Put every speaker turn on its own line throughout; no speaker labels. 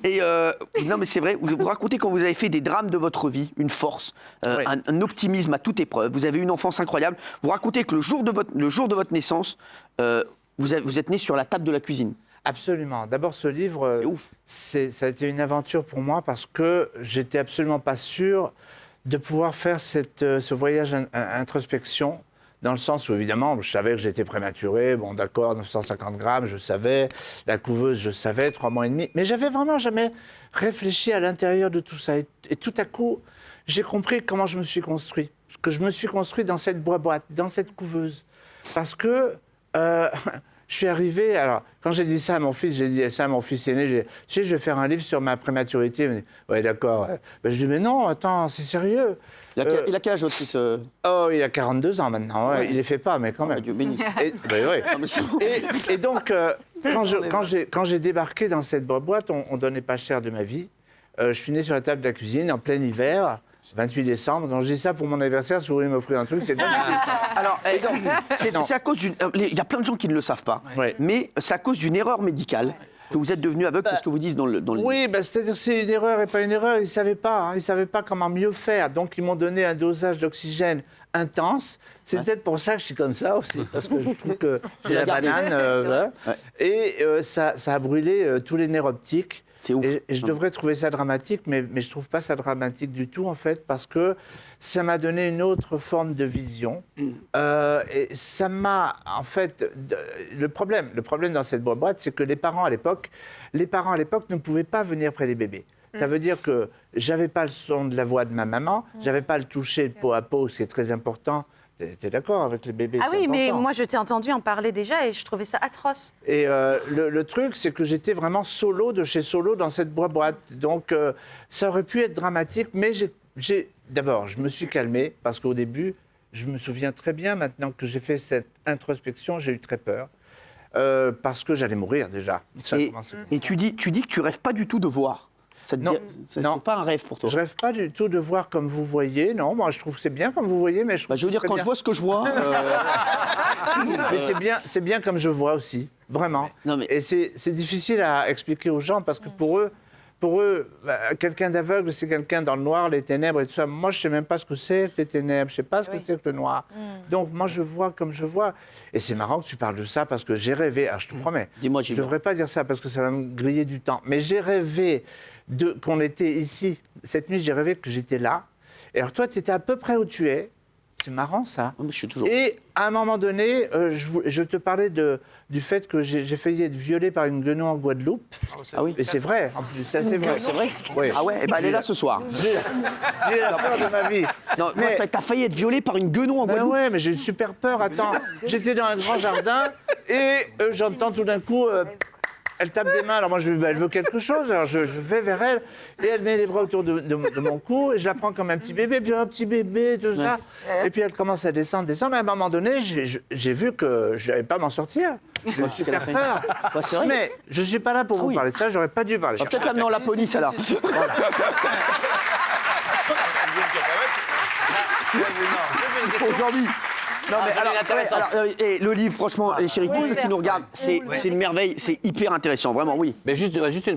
Et non, mais c'est vrai, vous racontez quand vous avez fait des drames de votre vie, une force, un optimisme à toute épreuve. Vous avez une enfance incroyable. Vous racontez que le jour de votre naissance, vous êtes né sur la table de la cuisine.
Absolument. D'abord, ce livre,
C'est ouf.
Ça a été une aventure pour moi parce que j'étais absolument pas sûr de pouvoir faire ce voyage introspection, dans le sens où, évidemment, je savais que j'étais prématuré, bon, d'accord, 950 grammes, je savais, la couveuse, je savais, 3 mois et demi, mais j'avais vraiment jamais réfléchi à l'intérieur de tout ça. Et tout à coup, j'ai compris comment je me suis construit, que je me suis construit dans cette boîte, dans cette couveuse. Parce que je suis arrivé, alors, quand j'ai dit ça à mon fils, j'ai dit ça à mon fils aîné, j'ai dit, tu sais, je vais faire un livre sur ma prématurité. Il m'a dit, ouais, d'accord. Ben, je lui ai dit, mais non, attends, c'est sérieux.
Il a quel âge votre fils
Oh, il a 42 ans maintenant, ouais. Il les fait pas, mais quand même.
Dieu bénisse.
Et donc, quand j'ai débarqué dans cette boîte, on donnait pas cher de ma vie. Je suis né sur la table de la cuisine en plein hiver. 28 décembre, donc je dis ça pour mon anniversaire, si vous voulez m'offrir un truc, c'est
Alors, c'est à cause d'une... Il y a plein de gens qui ne le savent pas, mais c'est à cause d'une erreur médicale que vous êtes devenu aveugle, c'est ce que vous dites dans le livre.
Oui, c'est-à-dire que c'est une erreur et pas une erreur, ils ne savaient pas, ils ne savaient pas comment mieux faire, donc ils m'ont donné un dosage d'oxygène intense, c'est peut-être pour ça que je suis comme ça aussi, parce que je trouve que j'ai la banane, et ça a brûlé tous les nerfs optiques.
C'est ouf.
Et je devrais trouver ça dramatique, mais je ne trouve pas ça dramatique du tout, en fait, parce que ça m'a donné une autre forme de vision. Et ça m'a, en fait... Le problème dans cette boîte, c'est que les parents à l'époque ne pouvaient pas venir près des bébés. Ça veut dire que j'avais pas le son de la voix de ma maman, j'avais pas le toucher de peau à peau, ce qui est très important. T'es d'accord avec les bébés?
Ah oui, mais moi je t'ai entendu en parler déjà et je trouvais ça atroce.
Et le truc, c'est que j'étais vraiment solo de chez solo dans cette boîte. Donc ça aurait pu être dramatique, mais d'abord, je me suis calmé parce qu'au début, je me souviens très bien maintenant que j'ai fait cette introspection, j'ai eu très peur. Parce que j'allais mourir déjà.
Et tu dis que tu rêves pas du tout de voir.
Non,
c'est pas un rêve pour toi.
Je rêve pas du tout de voir comme vous voyez. Non, moi je trouve que c'est bien comme vous voyez, mais je
veux dire, quand je vois ce que je vois...
Mais c'est bien comme je vois aussi, vraiment.
Non, mais...
Et c'est difficile à expliquer aux gens parce que pour eux, quelqu'un d'aveugle, c'est quelqu'un dans le noir, les ténèbres et tout ça. Moi, je sais même pas ce que c'est que les ténèbres, je sais pas ce que c'est que le noir. Donc moi, je vois comme je vois. Et c'est marrant que tu parles de ça parce que j'ai rêvé. Alors je te promets.
Dis-moi,
je devrais pas dire ça parce que ça va me griller du temps. Mais j'ai rêvé qu'on était ici. Cette nuit, j'ai rêvé que j'étais là. Et alors toi, tu étais à peu près où tu es. C'est marrant, ça.
Je suis toujours...
Et à un moment donné, je te parlais du fait que j'ai failli être violée par une guenon en Guadeloupe.
Ah oui.
Et c'est vrai, en plus. C'est vrai.
C'est vrai.
Oui.
Ah ouais, elle est là ce soir.
J'ai la peur de ma vie.
Non, mais t'as failli être violée par une guenon en Guadeloupe.
Ouais, mais j'ai une super peur. Attends, j'étais dans un grand jardin et j'entends tout d'un coup... elle tape des mains, alors moi je me dis, elle veut quelque chose, alors je vais vers elle, et elle met les bras autour de mon cou, et je la prends comme un petit bébé, puis un petit bébé, tout ça. Et puis elle commence à descendre, mais à un moment donné, j'ai vu que je n'allais pas m'en sortir. J'ai eu super peur.
Ouais, c'est vrai.
Mais je ne suis pas là pour vous parler de ça, j'aurais pas dû parler.
Peut-être l'amener la police alors. Aujourd'hui. Non, mais et le livre, franchement, les chéris, tous ceux qui nous regardent, c'est une merveille, c'est hyper intéressant, vraiment, oui.
Mais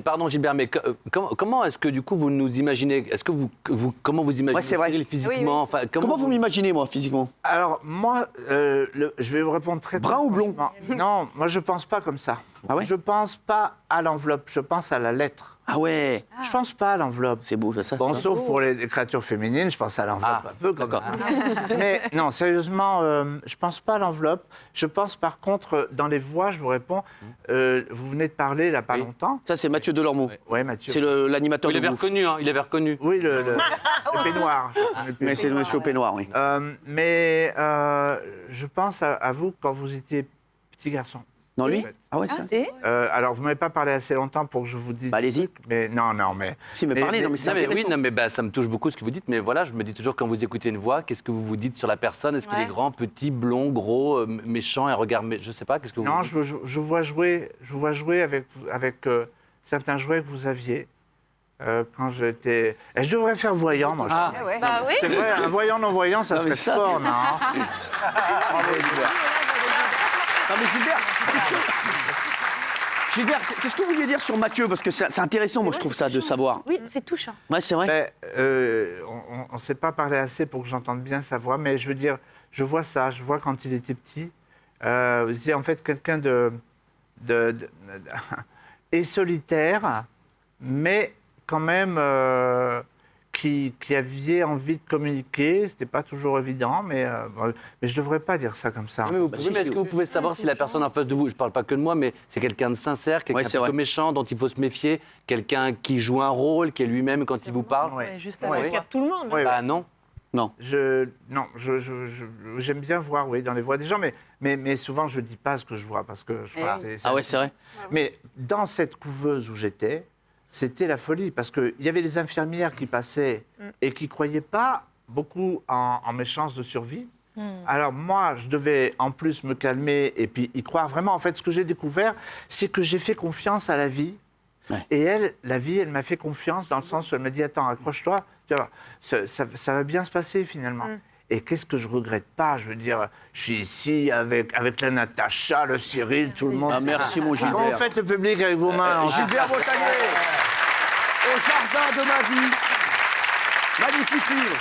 pardon Gilbert, mais comment est-ce que du coup vous nous imaginez? Est-ce que comment vous imaginez Cyril physiquement? Enfin,
comment vous m'imaginez, moi, physiquement?
Alors, moi, je vais vous répondre très
brun ou blond?
Non, moi je pense pas comme ça.
Ah ouais?
Je pense pas à l'enveloppe, je pense à la lettre.
Ah ouais.
Je pense pas à l'enveloppe.
C'est beau, ça.
Bon, sauf pour les créatures féminines, je pense à l'enveloppe un peu.
D'accord.
Mais non, sérieusement, je pense pas à l'enveloppe. Je pense par contre, dans les voix, je vous réponds, vous venez de parler il n'y a pas longtemps.
Ça, c'est Mathieu Delormeau.
Oui, Mathieu.
C'est l'animateur de
Il avait
Bouffe.
reconnu, hein, il avait reconnu.
Oui, le peignoir.
Mais c'est le monsieur au peignoir, oui.
Mais je pense à vous quand vous étiez petit garçon.
Non, lui? Ah ouais, ça.
Alors, vous ne m'avez pas parlé assez longtemps pour que je vous dise...
Bah, allez-y.
Mais non, mais...
Si, mais parlez, non, mais c'est intéressant.
Ça me touche beaucoup ce que vous dites, mais voilà, je me dis toujours quand vous écoutez une voix, qu'est-ce que vous vous dites sur la personne? Est-ce qu'il est grand, petit, blond, gros, méchant, un regard... Je ne sais pas, qu'est-ce que vous...
Non, je vois jouer avec certains jouets que vous aviez. Quand j'étais... Et je devrais faire voyant, moi.
Bah oui.
C'est vrai, un voyant non-voyant, ça serait fort, non?
Non, mais Gilbert, Gilbert, qu'est-ce que vous vouliez dire sur Mathieu? Parce que c'est intéressant, moi, je trouve ça, de savoir.
Oui, c'est touchant.
Ouais, c'est vrai.
On ne s'est pas parlé assez pour que j'entende bien sa voix, mais je veux dire, je vois ça, je vois quand il était petit. C'est en fait quelqu'un et solitaire, mais quand même qui avait envie de communiquer. C'était pas toujours évident, mais je devrais pas dire ça comme ça.
Mais est-ce que vous pouvez savoir si la personne en face de vous, je parle pas que de moi, mais c'est quelqu'un de sincère, quelqu'un plutôt méchant, dont il faut se méfier, quelqu'un qui joue un rôle, qui est lui-même quand il vous parle?
Ouais.
Juste la de tout le monde.
Bah non.
J'aime bien voir, oui, dans les voix des gens, mais souvent je dis pas ce que je vois parce que je crois que
Ah ouais, c'est vrai.
Mais dans cette couveuse où j'étais, c'était la folie parce qu'il y avait des infirmières qui passaient et qui croyaient pas beaucoup en mes chances de survie. Alors moi, je devais en plus me calmer et puis y croire vraiment. En fait, ce que j'ai découvert, c'est que j'ai fait confiance à la vie. Ouais. Et elle, la vie, elle m'a fait confiance dans le sens où elle m'a dit, attends, accroche-toi, tu vois, ça va bien se passer finalement. Et qu'est-ce que je regrette pas? Je veux dire, je suis ici avec la Natacha, le Cyril, tout le monde.
Ah, merci mon Gilbert.
Comment vous faites le public avec vos mains?
Gilbert Montagnier, Au jardin de ma vie. Magnifique livre.